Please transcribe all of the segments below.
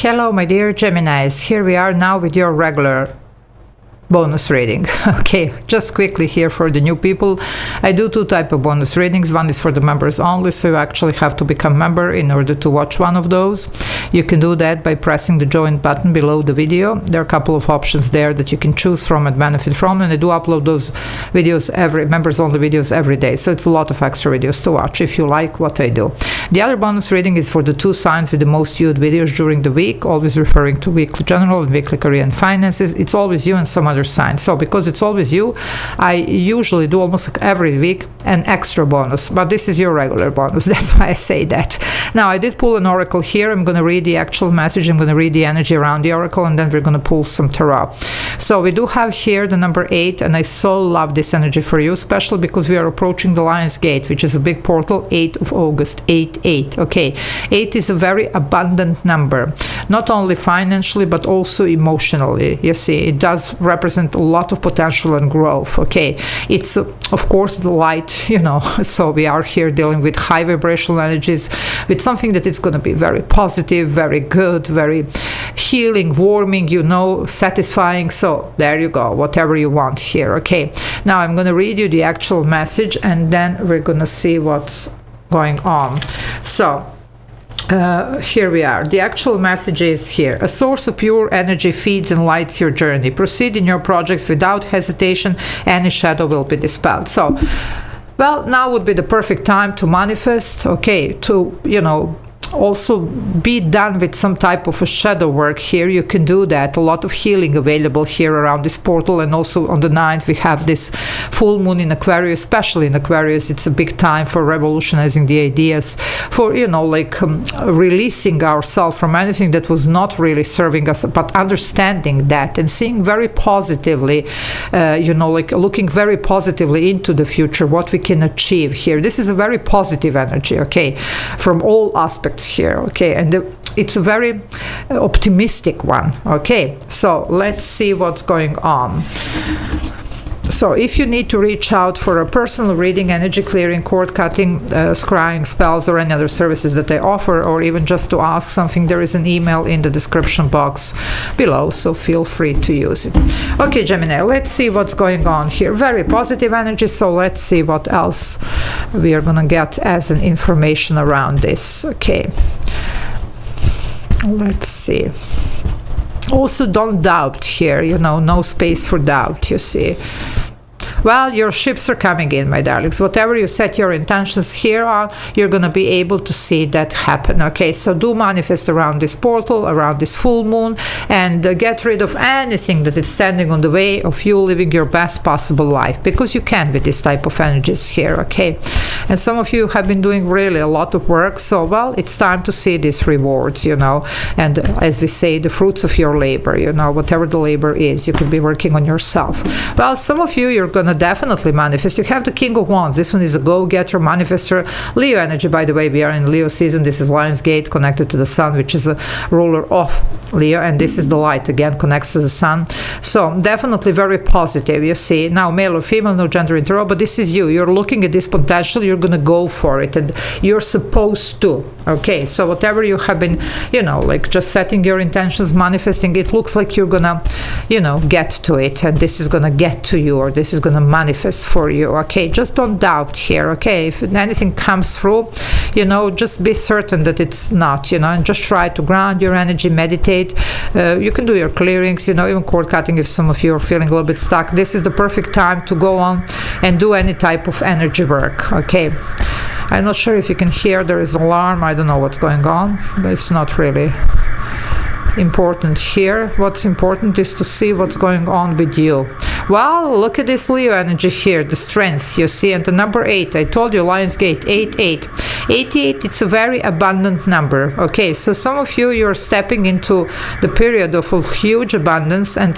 Hello, my dear Geminis. Here we are now with your regular bonus reading. Okay, just quickly here for the new people, I do two types of bonus readings. One is for the members only, so you actually have to become a member in order to watch one of those. You can do that by pressing the join button below the video. There are a couple of options there that you can choose from and benefit from, and I do upload those videos, members only videos every day, so it's a lot of extra videos to watch if you like what I do. The other bonus reading is for the two signs with the most viewed videos during the week, always referring to weekly general and weekly career and finances. It's always you and some other sign. So because it's always you, I usually do almost like every week an extra bonus, but this is your regular bonus. That's why I say that. Now, I did pull an oracle here. I'm going to read the actual message. I'm going to read the energy around the oracle, and then we're going to pull some tarot. So we do have here the number 8, and I so love this energy for you, especially because we are approaching the Lion's Gate, which is a big portal, 8th of August, 8-8. Okay, 8 is a very abundant number, not only financially, but also emotionally. You see, it does represent a lot of potential and growth. Okay, it's of course the light, you know, so we are here dealing with high vibrational energies, with something that is going to be very positive, very good, very healing, warming, you know, satisfying. So there you go, whatever you want here. Okay, now I'm going to read you the actual message, and then we're going to see what's going on. So here we are. The actual message is here. A source of pure energy feeds and lights your journey. Proceed in your projects without hesitation. Any shadow will be dispelled. So, well, now would be the perfect time to manifest, okay, to, you know, also be done with some type of a shadow work here. You can do that. A lot of healing available here around this portal, and also on the 9th we have this full moon in Aquarius. Especially in Aquarius, it's a big time for revolutionizing the ideas, for, you know, like releasing ourselves from anything that was not really serving us, but understanding that and seeing very positively, you know, like looking very positively into the future, what we can achieve here. This is a very positive energy, okay, from all aspects here. Okay, and it's a very optimistic one. Okay, so let's see what's going on. So if you need to reach out for a personal reading, energy clearing, cord cutting, scrying, spells, or any other services that I offer, or even just to ask something, there is an email in the description box below, so feel free to use it. Okay, Gemini, let's see what's going on here. Very positive energy, so let's see what else we are going to get as an information around this. Okay, let's see. Also, don't doubt here, you know, no space for doubt, you see. Well, your ships are coming in, my darlings. Whatever you set your intentions here on, you're going to be able to see that happen. Okay, so do manifest around this portal, around this full moon, and get rid of anything that is standing on the way of you living your best possible life, because you can with this type of energies here. Okay, and some of you have been doing really a lot of work, so well, it's time to see these rewards, you know, and as we say, the fruits of your labor, you know, whatever the labor is, you could be working on yourself. Well, some of you, you're going to definitely manifest. You have the King of Wands. This one is a go-getter, manifester, Leo energy. By the way, we are in Leo season. This is Lion's Gate connected to the Sun, which is a ruler of Leo, and this is the light, again, connects to the Sun. So definitely very positive, you see. Now, male or female, no gender in tarot, but this is you. You're looking at this potential, you're going to go for it, and you're supposed to. Okay, so whatever you have been, you know, like just setting your intentions, manifesting, it looks like you're going to, you know, get to it, and this is going to get to you, or this is going to manifest for you. Okay, just don't doubt here. Okay, if anything comes through, you know, just be certain that it's not, you know, and just try to ground your energy, meditate. You can do your clearings, you know, even cord cutting if some of you are feeling a little bit stuck. This is the perfect time to go on and do any type of energy work. Okay, I'm not sure if you can hear, there is an alarm. I don't know what's going on, but it's not really important here. What's important is to see what's going on with you. Well, look at this Leo energy here, the strength, you see, and the number 8. I told you, Lion's Gate, 8-8. 88, it's a very abundant number. Okay, so some of you, you're stepping into the period of a huge abundance, and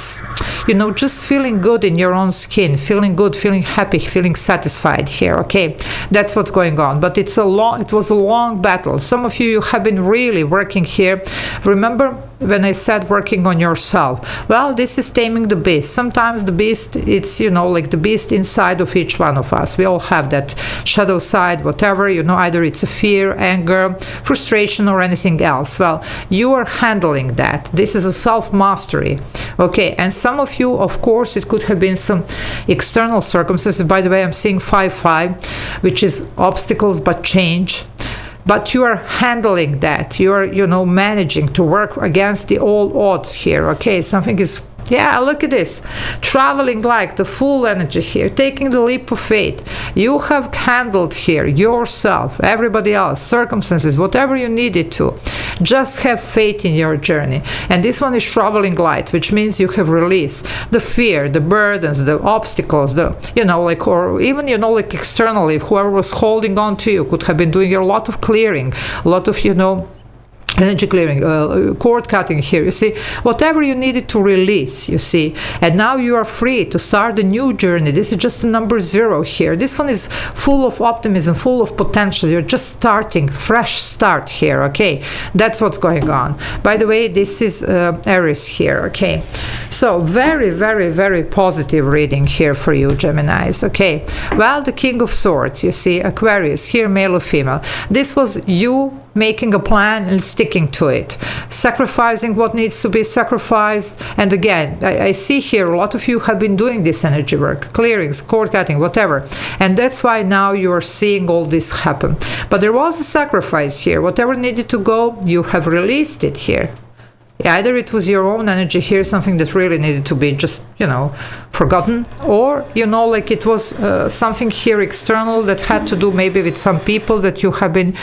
just feeling good in your own skin, feeling good, feeling happy, feeling satisfied here, okay? That's what's going on. But it was a long battle. Some of you have been really working here. Remember when I said working on yourself? Well, this is taming the beast. Sometimes the beast, it's, like the beast inside of each one of us. We all have that shadow side, whatever, either it's a fear, anger, frustration, or anything else. Well, you are handling that. This is a self-mastery, okay? And some of you, of course, it could have been some external circumstances. By the way, I'm seeing 5-5, which is obstacles but change. But you are handling that. You are, managing to work against the old odds here, okay? Something is, look at this. Traveling like the full energy here, taking the leap of faith. You have handled here yourself, everybody else, circumstances, whatever you needed to. Just have faith in your journey. And this one is traveling light, which means you have released the fear, the burdens, the obstacles, or even, externally, whoever was holding on to you could have been doing a lot of clearing, a lot of, energy clearing, cord cutting here, you see, whatever you needed to release, you see, and now you are free to start a new journey. This is just a number 0 here. This one is full of optimism, full of potential. You're just starting, fresh start here, okay? That's what's going on. By the way, this is Aries here, okay? So very, very, very positive reading here for you, Geminis, okay? Well, the King of Swords, you see, Aquarius, here male or female. This was you making a plan and sticking to it, sacrificing what needs to be sacrificed. And again, I see here a lot of you have been doing this energy work, clearings, cord cutting, whatever, and that's why now you are seeing all this happen. But there was a sacrifice here. Whatever needed to go, you have released it here. Either it was your own energy here, something that really needed to be just, forgotten, or, like it was something here external that had to do maybe with some people that you have been,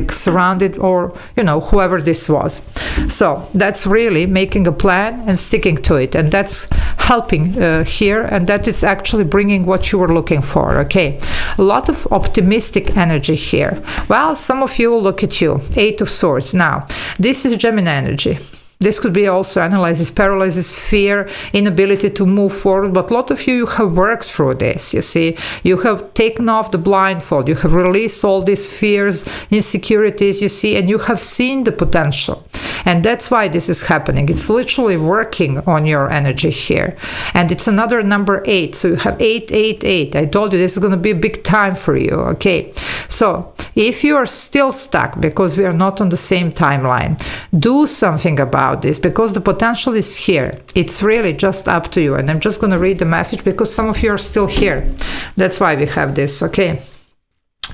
surrounded, or, whoever this was. So that's really making a plan and sticking to it. And that's helping here, and that is actually bringing what you were looking for, okay? A lot of optimistic energy here. Well, some of you, look at you, 8 of Swords. Now, this is Gemini energy. This could be also analysis, paralysis, fear, inability to move forward. But a lot of you have worked through this, you see. You have taken off the blindfold. You have released all these fears, insecurities, you see, and you have seen the potential. And that's why this is happening. It's literally working on your energy here. And it's another number 8. So you have 8, 8, 8. I told you this is going to be a big time for you, okay? So if you are still stuck because we are not on the same timeline, do something about this, because the potential is here. It's really just up to you. And I'm just going to read the message because some of you are still here. That's why we have this, okay?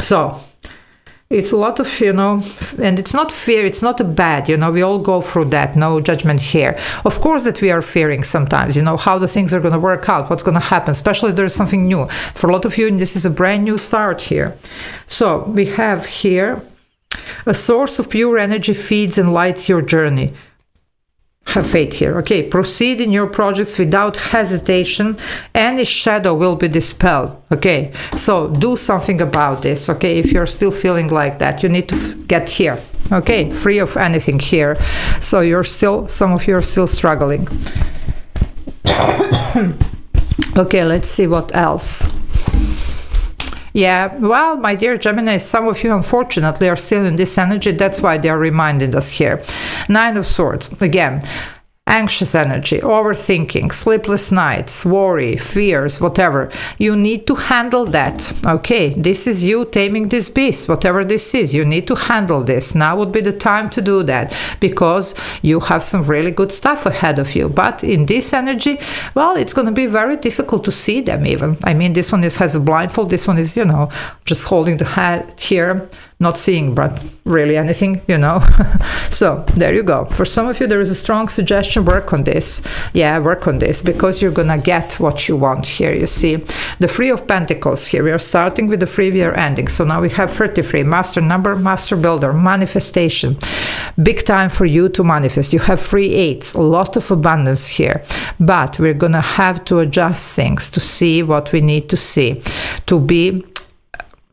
So it's a lot of, and it's not fear, it's not a bad, we all go through that, no judgment here. Of course that we are fearing sometimes, how the things are going to work out, what's going to happen, especially if there's something new. For a lot of you, this is a brand new start here. So we have here, a source of pure energy feeds and lights your journey. Have faith here, okay? Proceed in your projects without hesitation. Any shadow will be dispelled, okay? So do something about this, okay? If you're still feeling like that, you need to get here, okay? Free of anything here. So some of you are still struggling. Okay, let's see what else. Yeah, well, my dear Gemini, some of you, unfortunately, are still in this energy. That's why they are reminding us here. 9 of Swords. Again, anxious energy, overthinking, sleepless nights, worry, fears, whatever. You need to handle that, okay? This is you taming this beast, whatever this is. You need to handle this. Now would be the time to do that, because you have some really good stuff ahead of you. But in this energy, well, it's going to be very difficult to see them even. I mean, this one has a blindfold. This one is, just holding the head here, not seeing but really anything, So there you go. For some of you, there is a strong suggestion, work on this. Yeah, work on this, because you're gonna get what you want here, you see. The Three of Pentacles here. We are starting with the 3, we are ending. So now we have 33, master number, master builder, manifestation. Big time for you to manifest. You have 3 8s, a lot of abundance here. But we're gonna have to adjust things to see what we need to see, to be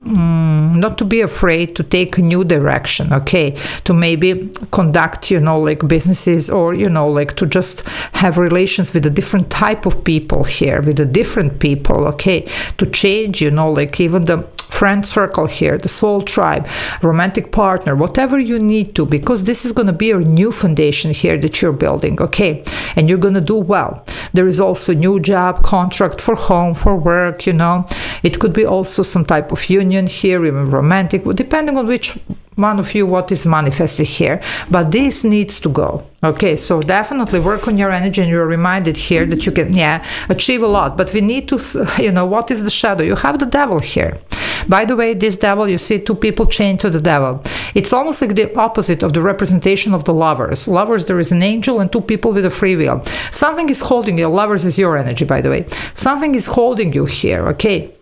not to be afraid to take a new direction, okay, to maybe conduct, like businesses, or like to just have relations with a different type of people here, with a different people, okay, to change, like even the friend circle here, the soul tribe, romantic partner, whatever you need to, because this is going to be a new foundation here that you're building, okay, and you're going to do well. There is also new job, contract for home, for work, it could be also some type of union here, even romantic, depending on which one of you what is manifested here, but this needs to go, okay, so definitely work on your energy, and you're reminded here that you can achieve a lot, but we need to, what is the shadow? You have the devil here. By the way, this devil, you see two people chained to the devil. It's almost like the opposite of the representation of the lovers. Lovers, there is an angel and two people with a free will. Something is holding you. Lovers is your energy, by the way. Something is holding you here, okay?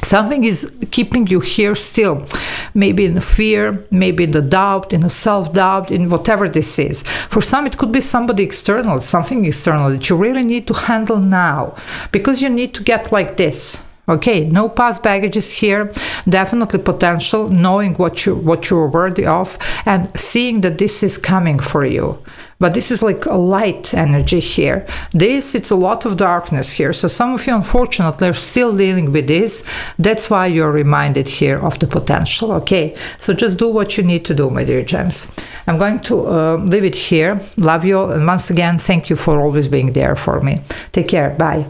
Something is keeping you here still, maybe in the fear, maybe in the doubt, in the self-doubt, in whatever this is. For some, it could be somebody external, something external that you really need to handle now, because you need to get like this. Okay, no past baggages here, definitely potential, knowing what you're worthy of, and seeing that this is coming for you. But this is like a light energy here. It's a lot of darkness here. So some of you, unfortunately, are still dealing with this. That's why you're reminded here of the potential, okay? So just do what you need to do, my dear gems. I'm going to leave it here. Love you all. And once again, thank you for always being there for me. Take care. Bye.